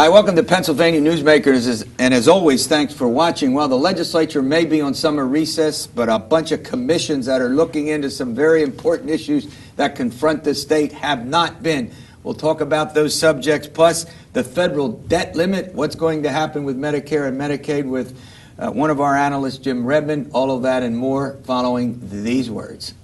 Hi, welcome to Pennsylvania Newsmakers, and as always, thanks for watching. Well, the legislature may be on summer recess, but a bunch of commissions that are looking into some very important issues that confront the state have not been. We'll talk about those subjects, plus the federal debt limit, what's going to happen with Medicare and Medicaid with one of our analysts, Jim Redmond, all of that and more following these words.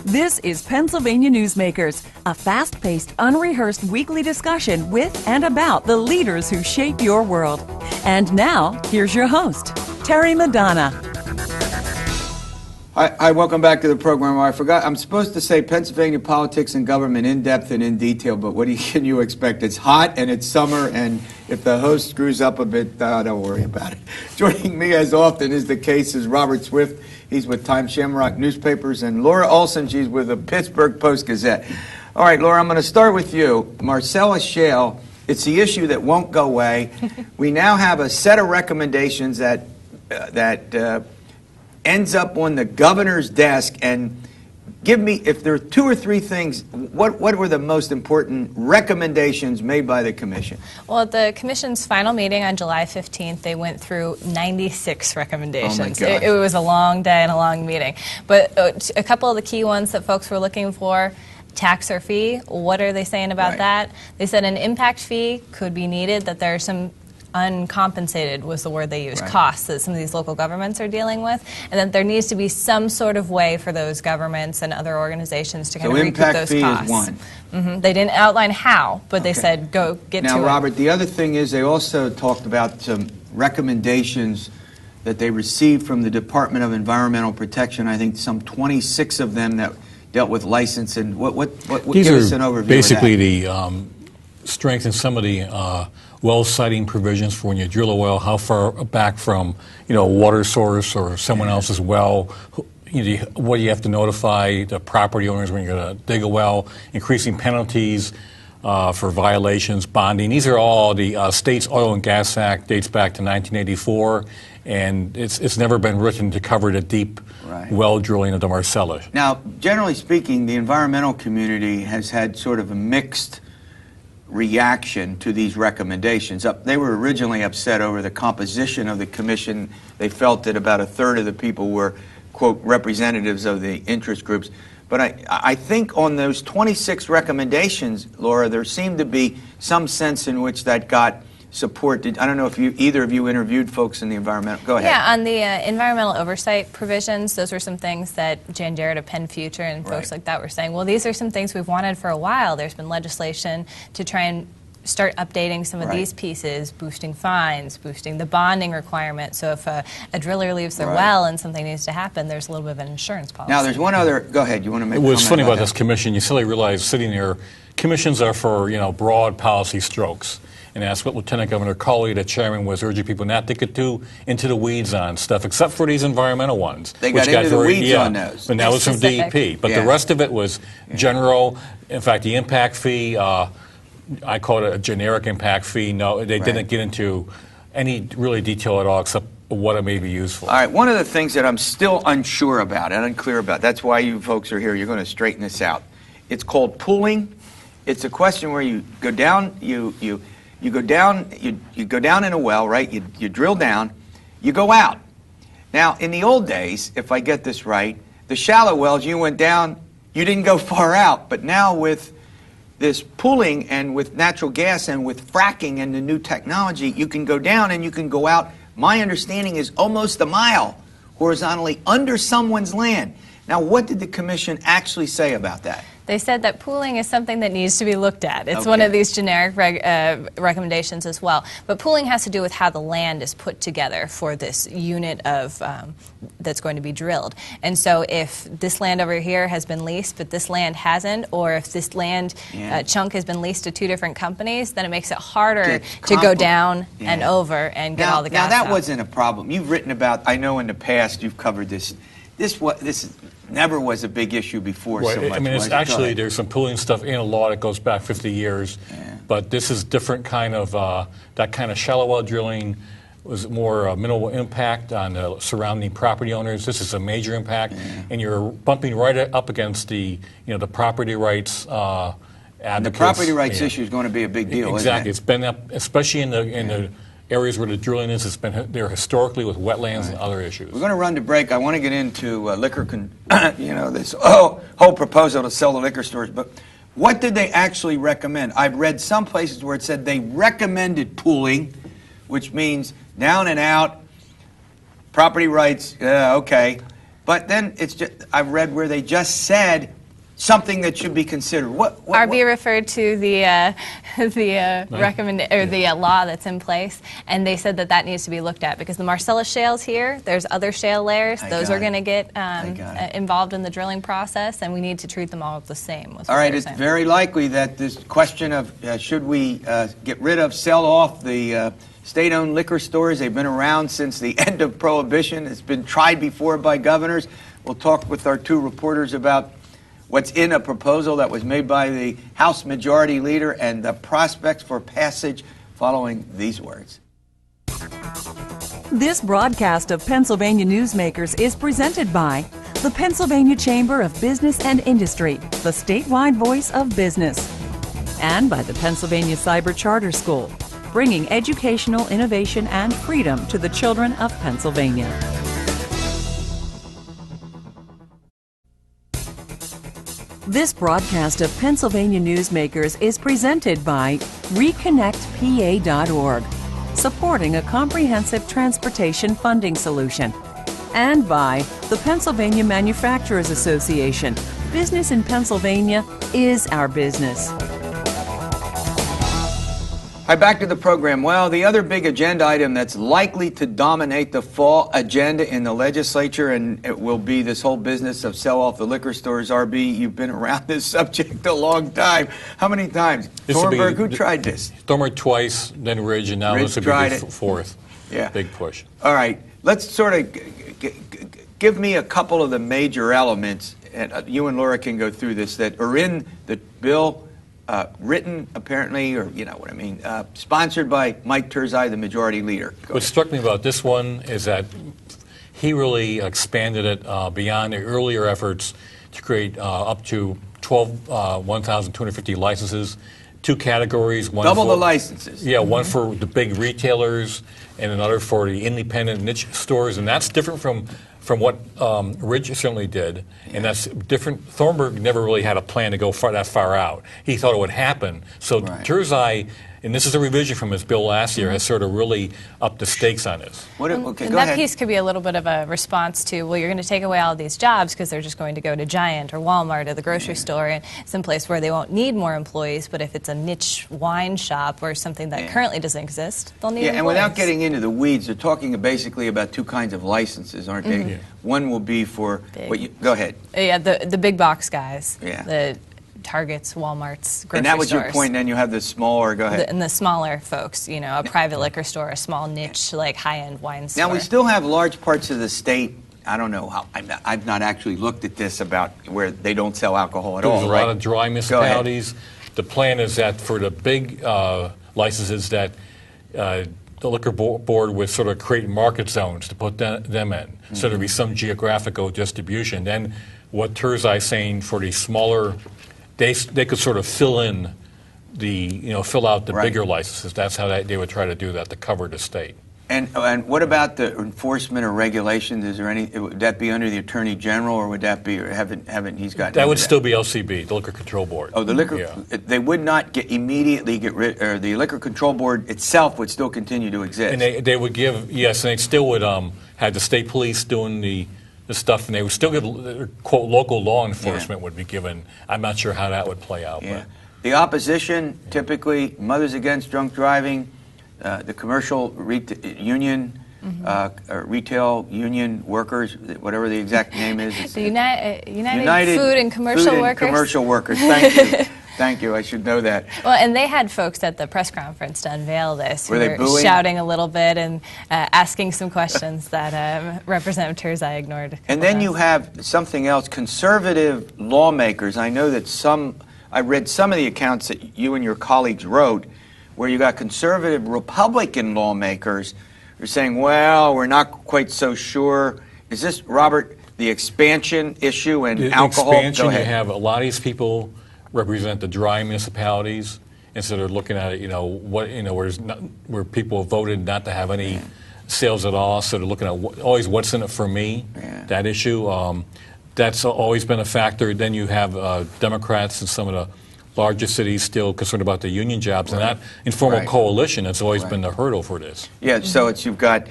This is Pennsylvania Newsmakers, a fast-paced, unrehearsed weekly discussion with and about the leaders who shape your world. And now, here's your host, Terry Madonna. Hi, welcome back to the program. I forgot, I'm supposed to say Pennsylvania politics and government in depth and in detail, but what can you expect? It's hot and it's summer, and if the host screws up a bit, don't worry about it. Joining me, as often is the case, is Robert Swift. He's with Times Shamrock Newspapers, and Laura Olson, she's with the Pittsburgh Post-Gazette. All right, Laura, I'm going to start with you. Marcellus Shale, it's the issue that won't go away. We now have a set of recommendations that ends up on the governor's desk, and give me, if there are two or three things, what were the most important recommendations made by the commission? Well, at the commission's final meeting on July 15th, they went through 96 recommendations. Oh my God. It was a long day and a long meeting. But a couple of the key ones that folks were looking for: tax or fee. What are they saying about that? They said an impact fee could be needed, that there are some uncompensated was the word they used, costs that some of these local governments are dealing with, and that there needs to be some sort of way for those governments and other organizations to kind of recoup those costs. So impact fee is one. They didn't outline how, but they said go get to it. Now, Robert, the other thing is they also talked about some recommendations that they received from the Department of Environmental Protection. I think some 26 of them that dealt with license. And what These give are us an overview basically of that. the strengthen some of the well siting provisions for when you drill a well, how far back from a water source or someone else's well, what do you have to notify the property owners when you're going to dig a well, increasing penalties for violations, bonding. These are all the state's Oil and Gas Act, dates back to 1984, and it's never been written to cover the deep well drilling of the Marcellus. Now, generally speaking, the environmental community has had sort of a mixed reaction to these recommendations. They were originally upset over the composition of the commission. They felt that about a third of the people were, quote, representatives of the interest groups. But I think on those 26 recommendations, Laura, there seemed to be some sense in which that got support. I don't know if either of you interviewed folks in the environmental. Go ahead. Yeah, on the environmental oversight provisions, those were some things that Jan Jarrett of Penn Future and folks like that were saying, well, these are some things we've wanted for a while. There's been legislation to try and start updating some of these pieces, boosting fines, boosting the bonding requirement. So if a driller leaves their well and something needs to happen, there's a little bit of an insurance policy. Now, there's one other. Go ahead. You want to make a comment? What's funny about that? this commission, you suddenly realize sitting there, commissions are for broad policy strokes. And that's what Lieutenant Governor Culley, the chairman, was urging people not to get too into the weeds on stuff, except for these environmental ones. They got into the weeds on those. And that was from DEP. But the rest of it was general. In fact, the impact fee, I call it a generic impact fee. No, they didn't get into any really detail at all, except what it may be used for. All right, one of the things that I'm still unsure about and unclear about, that's why you folks are here, you're going to straighten this out. It's called pooling. It's a question where you go down, you go down in a well, right? You drill down, you go out. Now, in the old days, if I get this right, the shallow wells, you went down, you didn't go far out. But now with this pooling and with natural gas and with fracking and the new technology, you can go down and you can go out. My understanding is almost a mile horizontally under someone's land. Now, what did the commission actually say about that? They said that pooling is something that needs to be looked at. It's one of these generic recommendations as well. But pooling has to do with how the land is put together for this unit of that's going to be drilled. And so if this land over here has been leased, but this land hasn't, or if this land chunk has been leased to two different companies, then it makes it harder to go down and over and get all the gas out. Now, that wasn't a problem. You've written about, I know in the past you've covered this. This never was a big issue before so much. I mean, it's actually, there's some pooling stuff in a law that goes back 50 years, but this is different kind of, that kind of shallow well drilling was more minimal impact on the surrounding property owners. This is a major impact, and you're bumping right up against the, the property rights And the advocates. property rights issue is going to be a big deal, Exactly. isn't It's been up, especially in the areas where the drilling is. It's been there historically with wetlands and other issues. We're going to run to break. I want to get into this whole proposal to sell the liquor stores. But what did they actually recommend? I've read some places where it said they recommended pooling, which means down and out, property rights, okay. But then I've read where they just said something that should be considered. RB referred to the law that's in place, and they said that needs to be looked at because the Marcellus shales here, there's other shale layers. Those are going to get involved in the drilling process, and we need to treat them all the same. All right, it's very likely that this question of should we sell off the state-owned liquor stores, they've been around since the end of Prohibition. It's been tried before by governors. We'll talk with our two reporters about what's in a proposal that was made by the House Majority Leader and the prospects for passage following these words. This broadcast of Pennsylvania Newsmakers is presented by the Pennsylvania Chamber of Business and Industry, the statewide voice of business, and by the Pennsylvania Cyber Charter School, bringing educational innovation and freedom to the children of Pennsylvania. This broadcast of Pennsylvania Newsmakers is presented by ReconnectPA.org, supporting a comprehensive transportation funding solution, and by the Pennsylvania Manufacturers Association. Business in Pennsylvania is our business. Hi, back to the program. Well, the other big agenda item that's likely to dominate the fall agenda in the legislature, and it will be this whole business of sell off the liquor stores. RB, you've been around this subject a long time. How many times? Thornburg, who tried this? Thornburg twice, then Ridge, and now this will be the fourth. Yeah. Big push. All right. Let's sort of give me a couple of the major elements, and you and Laura can go through this, that are in the bill. Written, apparently, or you know what I mean, sponsored by Mike Turzai, the majority leader. What struck me about this one is that he really expanded it beyond the earlier efforts to create up to 1,250 licenses, two categories. Double the licenses. Yeah, one for the big retailers and another for the independent niche stores, and that's different from what Ridge certainly did, and that's different. Thornburg never really had a plan to go that far out. He thought it would happen. So Turzai, and this is a revision from his bill last year, has sort of really upped the stakes on this. That piece could be a little bit of a response to, well, you're going to take away all these jobs because they're just going to go to Giant or Walmart or the grocery store, and someplace where they won't need more employees. But if it's a niche wine shop or something that currently doesn't exist, they'll need employees. And without getting into the weeds, they're talking basically about two kinds of licenses, aren't they? Yeah. One will be for go ahead. Yeah, the big box guys. Yeah. The Targets, Walmarts, grocery stores. And that was your point, then you have the smaller, go ahead. And the smaller folks, you know, a private liquor store, a small niche, like high-end wine store. Now, we still have large parts of the state, I don't know how, I've not actually looked at this about where they don't sell alcohol at all, There's a lot of dry municipalities. The plan is that for the big licenses that the liquor board would sort of create market zones to put them in. So there'd be some geographical distribution. Then what Turzai's saying for the smaller, they could sort of fill out the bigger licenses. That's how they would try to do that to cover the state. And what about the enforcement or regulation? Is there any? Would that be under the Attorney General, or would that be? Or haven't he's got? That would still be LCB, the Liquor Control Board. Oh, the liquor. Yeah. They would not immediately get rid, or the Liquor Control Board itself would still continue to exist. And they would give, yes, and they still would have the state police doing the stuff, and they would still give, quote, local law enforcement would be given. I'm not sure how that would play out. Yeah. But. The opposition, typically, Mothers Against Drunk Driving, the commercial union, retail union workers, whatever the exact name is. The United Food and Commercial Workers. Commercial Workers, thank you. Thank you, I should know that. Well, and they had folks at the press conference to unveil this who were booing? Shouting a little bit and asking some questions that Representative Turzai ignored. And then you have something else, conservative lawmakers. I know that I read some of the accounts that you and your colleagues wrote where you got conservative Republican lawmakers who are saying, well, we're not quite so sure. Is this, Robert, the expansion issue and alcohol? Expansion, you have a lot of these people represent the dry municipalities instead of looking at it, where people have voted not to have any sales at all. So they're looking at always what's in it for me, that issue. That's always been a factor. Then you have Democrats in some of the larger cities still concerned about the union jobs, and that informal coalition has always been the hurdle for this. Yeah, so you've got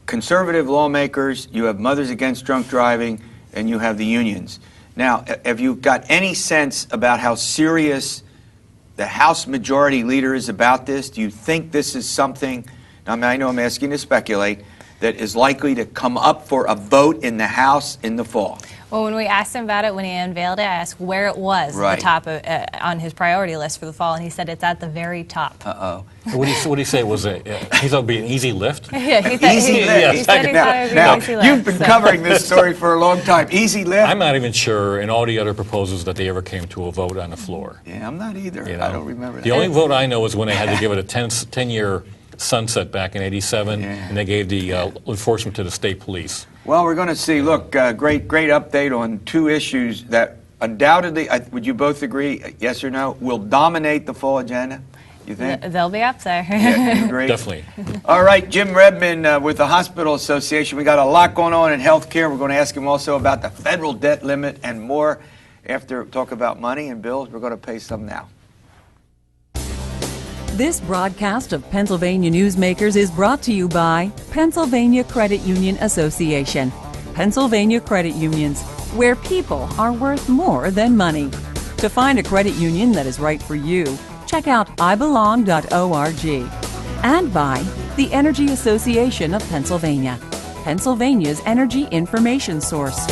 conservative lawmakers, you have Mothers Against Drunk Driving, and you have the unions. Now, have you got any sense about how serious the House Majority Leader is about this? Do you think this is something, I know I'm asking to speculate, that is likely to come up for a vote in the House in the fall? Well, when we asked him about it, when he unveiled it, I asked where it was at the top of, on his priority list for the fall, and he said it's at the very top. Uh-oh. What did he say? Was it? He thought it would be an easy lift? Yeah, he said Easy lift. he said he thought it would be an easy lift. You've been covering this story for a long time. Easy lift? I'm not even sure in all the other proposals that they ever came to a vote on the floor. Yeah, I'm not either. I don't remember that. The only vote I know is when they had to give it a 10-year sunset back in '87, and they gave the enforcement to the state police. Well, we're going to see. Look, great update on two issues that undoubtedly, would you both agree, yes or no, will dominate the fall agenda? You think? They'll be up there. Yeah, you agree? Definitely. All right, Jim Redman with the Hospital Association. We got a lot going on in healthcare. We're going to ask him also about the federal debt limit and more. After talk about money and bills, we're going to pay some now. This broadcast of Pennsylvania Newsmakers is brought to you by Pennsylvania Credit Union Association. Pennsylvania Credit Unions, where people are worth more than money. To find a credit union that is right for you, check out ibelong.org. And by the Energy Association of Pennsylvania, Pennsylvania's energy information source.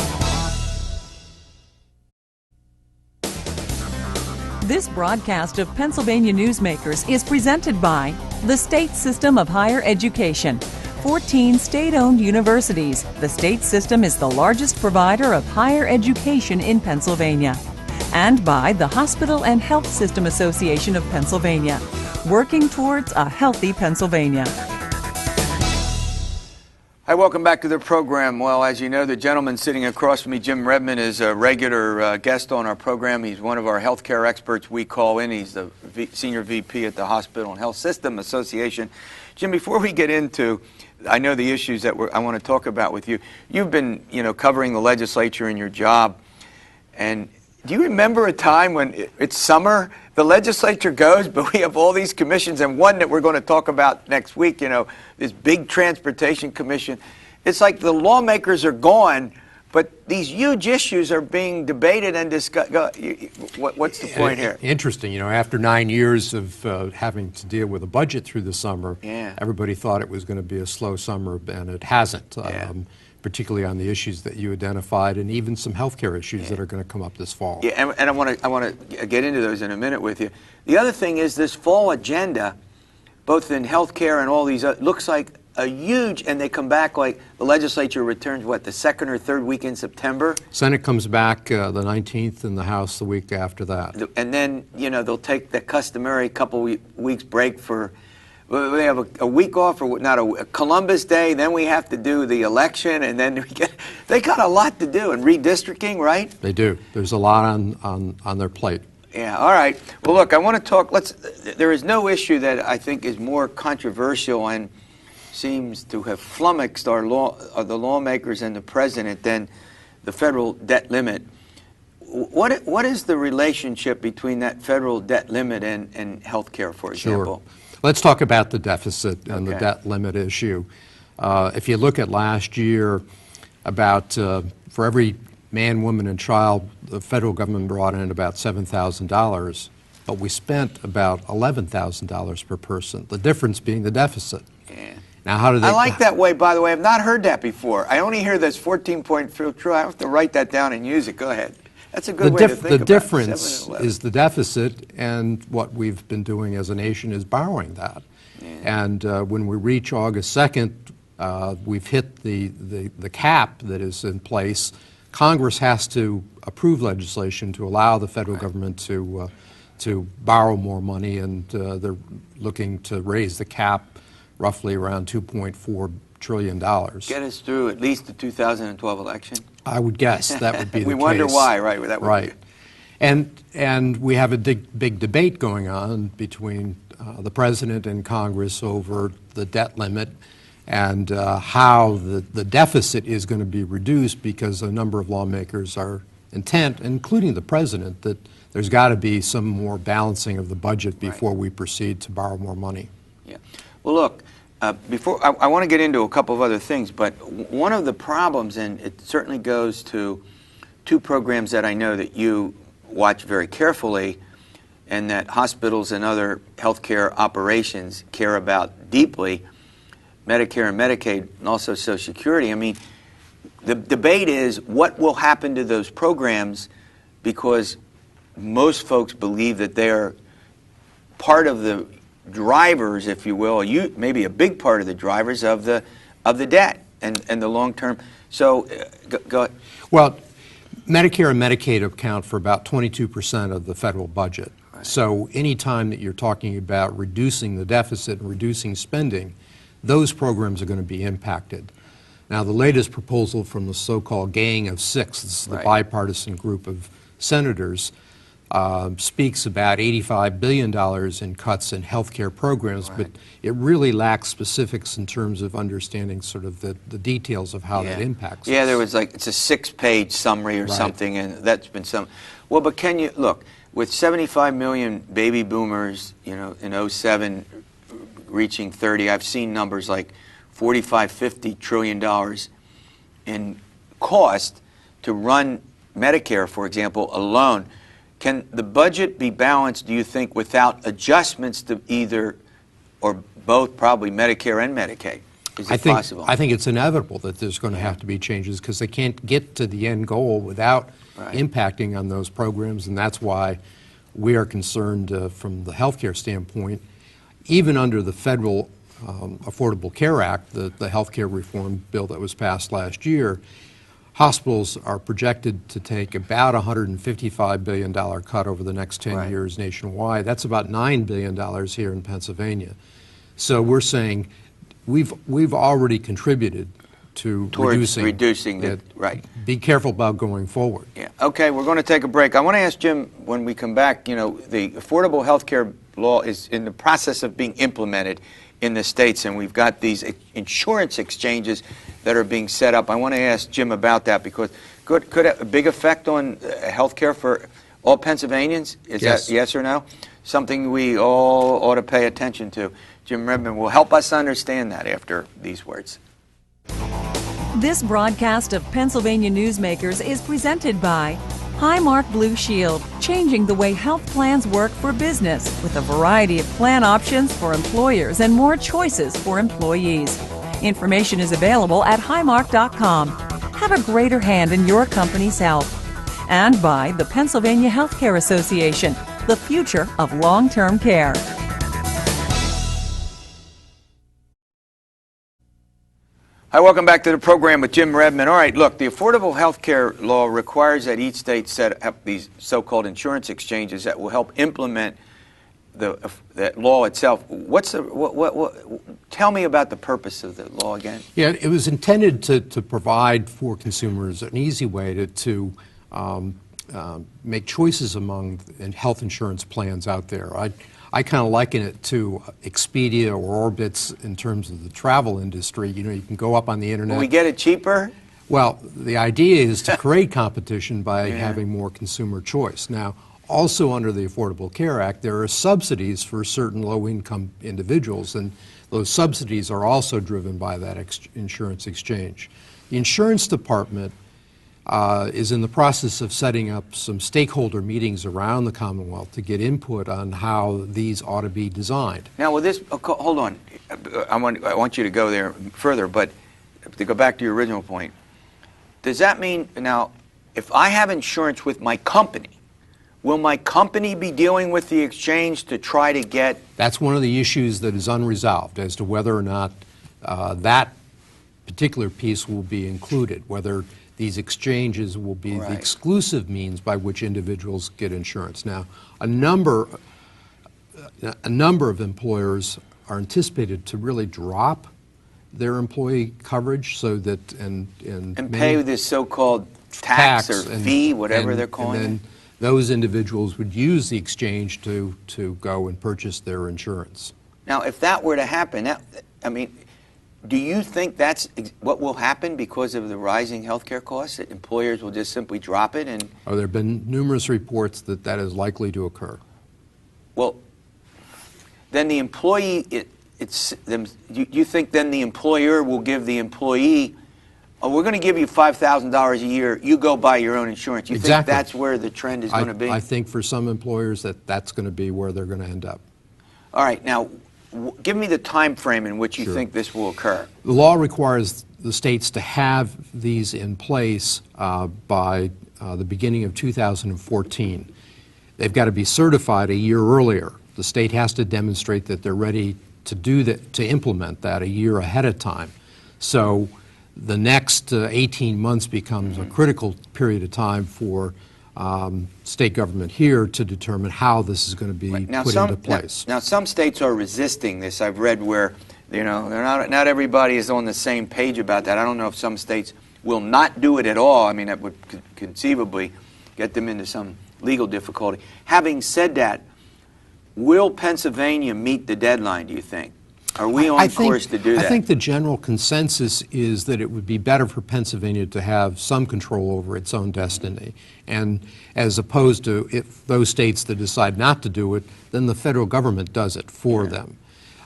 This broadcast of Pennsylvania Newsmakers is presented by the State System of Higher Education. 14 state-owned universities. The state system is the largest provider of higher education in Pennsylvania. And by the Hospital and Health System Association of Pennsylvania, working towards a healthy Pennsylvania. Hi, welcome back to the program. Well, as you know, the gentleman sitting across from me, Jim Redman, is a regular guest on our program. He's one of our healthcare experts we call in. He's the Senior VP at the Hospital and Health System Association. Jim, before we get into, I know the issues that I want to talk about with you. You've been, covering the legislature in your job. And do you remember a time when it's summer, the legislature goes, but we have all these commissions, and one that we're going to talk about next week, this big transportation commission. It's like the lawmakers are gone, but these huge issues are being debated and discussed. What's the point here? Interesting. After 9 years of having to deal with a budget through the summer, everybody thought it was going to be a slow summer, and it hasn't. Particularly on the issues that you identified, and even some healthcare issues that are going to come up this fall. Yeah, and I want to get into those in a minute with you. The other thing is this fall agenda, both in healthcare and all these, looks like a huge, and they come back like the legislature returns, the second or third week in September? Senate comes back the 19th, and the House the week after that. And then, they'll take the customary couple weeks break for. We have a week off, or not a Columbus Day. Then we have to do the election, and then they got a lot to do, and redistricting, right? They do. There's a lot on their plate. Yeah. All right. Well, look, I want to talk. There is no issue that I think is more controversial and seems to have flummoxed the lawmakers and the president than the federal debt limit. What is the relationship between that federal debt limit and health care, for example? Sure. Let's talk about the deficit and the debt limit issue. If you look at last year, about for every man, woman, and child, the federal government brought in about $7,000, but we spent about $11,000 per person, the difference being the deficit. Yeah. Now, how do they... I like that way, by the way. I've not heard that before. I only hear this 14-point field true. I have to write that down and use it. Go ahead. That's a good way to think about it. The difference is the deficit, and what we've been doing as a nation is borrowing that. Yeah. And when we reach August 2nd, we've hit the cap that is in place. Congress has to approve legislation to allow the federal government to borrow more money, and they're looking to raise the cap roughly around $2.4 trillion. Get us through at least the 2012 election? I would guess that would be the case. We wonder why, right? That would right. And we have a big debate going on between the President and Congress over the debt limit and how the deficit is going to be reduced, because a number of lawmakers are intent, including the President, that there's got to be some more balancing of the budget before we proceed to borrow more money. Yeah. Well, look, before I want to get into a couple of other things, but one of the problems, and it certainly goes to two programs that I know that you watch very carefully and that hospitals and other healthcare operations care about deeply, Medicare and Medicaid, and also Social Security. I mean, the debate is what will happen to those programs, because most folks believe that they're part of the drivers, if you will, maybe a big part of the drivers of the debt and the long term. So, go ahead. Well, Medicare and Medicaid account for about 22% of the federal budget. Right. So any time that you're talking about reducing the deficit and reducing spending, those programs are going to be impacted. Now, the latest proposal from the so-called Gang of Six, this is the bipartisan group of senators, speaks about $85 billion in cuts in health care programs, but it really lacks specifics in terms of understanding sort of the details of how that impacts us. There was it's a 6-page summary or something, and that's been some. Well, but can you, look, with 75 million baby boomers, in 07 reaching 30, I've seen numbers like $45–50 trillion in cost to run Medicare, for example, alone. Can the budget be balanced, do you think, without adjustments to either or both, probably Medicare and Medicaid? Is it possible? I think it's inevitable that there's going to have to be changes, because they can't get to the end goal without impacting on those programs, and that's why we are concerned from the healthcare standpoint. Even under the federal Affordable Care Act, the health care reform bill that was passed last year, hospitals are projected to take about a $155 billion cut over the next 10 years nationwide. That's about $9 billion here in Pennsylvania. So we're saying we've already contributed to reducing it. Be careful about going forward. Yeah. Okay, we're going to take a break. I want to ask Jim, when we come back, the Affordable Health Care law is in the process of being implemented in the states, and we've got these insurance exchanges that are being set up. I want to ask Jim about that, because could have a big effect on health care for all Pennsylvanians? Is that yes or no? Something we all ought to pay attention to. Jim Redmond will help us understand that after these words. This broadcast of Pennsylvania Newsmakers is presented by Highmark Blue Shield, changing the way health plans work for business with a variety of plan options for employers and more choices for employees. Information is available at highmark.com. Have a greater hand in your company's health. And by the Pennsylvania Healthcare Association, the future of long-term care. Hi, welcome back to the program with Jim Redmond. All right, look, the Affordable Health Care law requires that each state set up these so-called insurance exchanges that will help implement that law itself. Tell me about the purpose of the law again. Yeah, it was intended to provide for consumers an easy way to make choices among health insurance plans out there. I kind of liken it to Expedia or Orbitz in terms of the travel industry. You can go up on the internet. Will we get it cheaper? Well, the idea is to create competition by having more consumer choice. Now, also under the Affordable Care Act, there are subsidies for certain low-income individuals, and those subsidies are also driven by that insurance exchange. The insurance department is in the process of setting up some stakeholder meetings around the Commonwealth to get input on how these ought to be designed. Now, with this, hold on, I want you to go there further, but to go back to your original point, does that mean, now, if I have insurance with my company, will my company be dealing with the exchange to try to get... That's one of the issues that is unresolved as to whether or not that particular piece will be included, whether these exchanges will be the exclusive means by which individuals get insurance. Now, a number of employers are anticipated to really drop their employee coverage so that and pay this so-called tax or fee, whatever they're calling it. those individuals would use the exchange to go and purchase their insurance. Now, if that were to happen, do you think that's what will happen because of the rising healthcare costs, that employers will just simply drop it? And There have been numerous reports that that is likely to occur. well, then the employee, you think then the employer will give the employee, oh, we're going to give you $5,000 a year, you go buy your own insurance. You think that's where the trend is going to be? I think for some employers that's going to be where they're going to end up. All right, now, give me the time frame in which you think this will occur. The law requires the states to have these in place by the beginning of 2014. They've got to be certified a year earlier. The state has to demonstrate that they're ready to do that, to implement that a year ahead of time. So the next 18 months becomes a critical period of time for state government here to determine how this is going to be put into place. Now, some states are resisting this. I've read where, they're not everybody is on the same page about that. I don't know if some states will not do it at all. I mean, that would conceivably get them into some legal difficulty. Having said that, will Pennsylvania meet the deadline, do you think? Are we on course to do that? I think the general consensus is that it would be better for Pennsylvania to have some control over its own destiny. And as opposed to if those states that decide not to do it, then the federal government does it for them.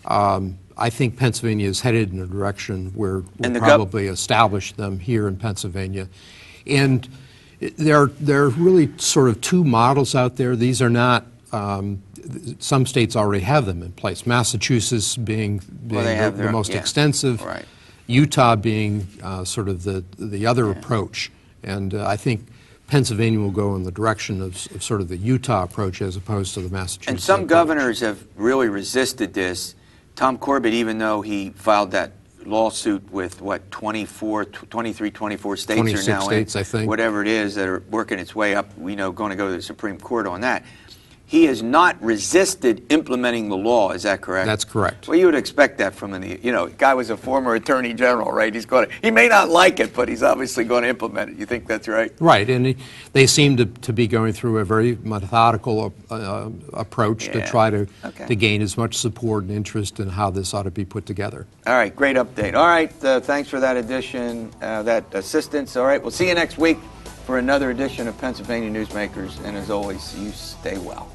I think Pennsylvania is headed in a direction where we'll probably establish them here in Pennsylvania. And there are really sort of two models out there. These are not some states already have them in place. Massachusetts being the most extensive, right. Utah being sort of the other approach. And I think Pennsylvania will go in the direction of sort of the Utah approach as opposed to the Massachusetts And some approach. governors have really resisted this. Tom Corbett, even though he filed that lawsuit with, 24 states 26 are now states, I think. Whatever it is that are working its way up, going to go to the Supreme Court on that. He has not resisted implementing the law. Is that correct? That's correct. Well, you would expect that from guy was a former attorney general, right? He may not like it, but he's obviously going to implement it. You think that's right? Right, and they seem to be going through a very methodical approach to try to gain as much support and interest in how this ought to be put together. All right, great update. All right, thanks for that addition, that assistance. All right, we'll see you next week for another edition of Pennsylvania Newsmakers, and as always, you stay well.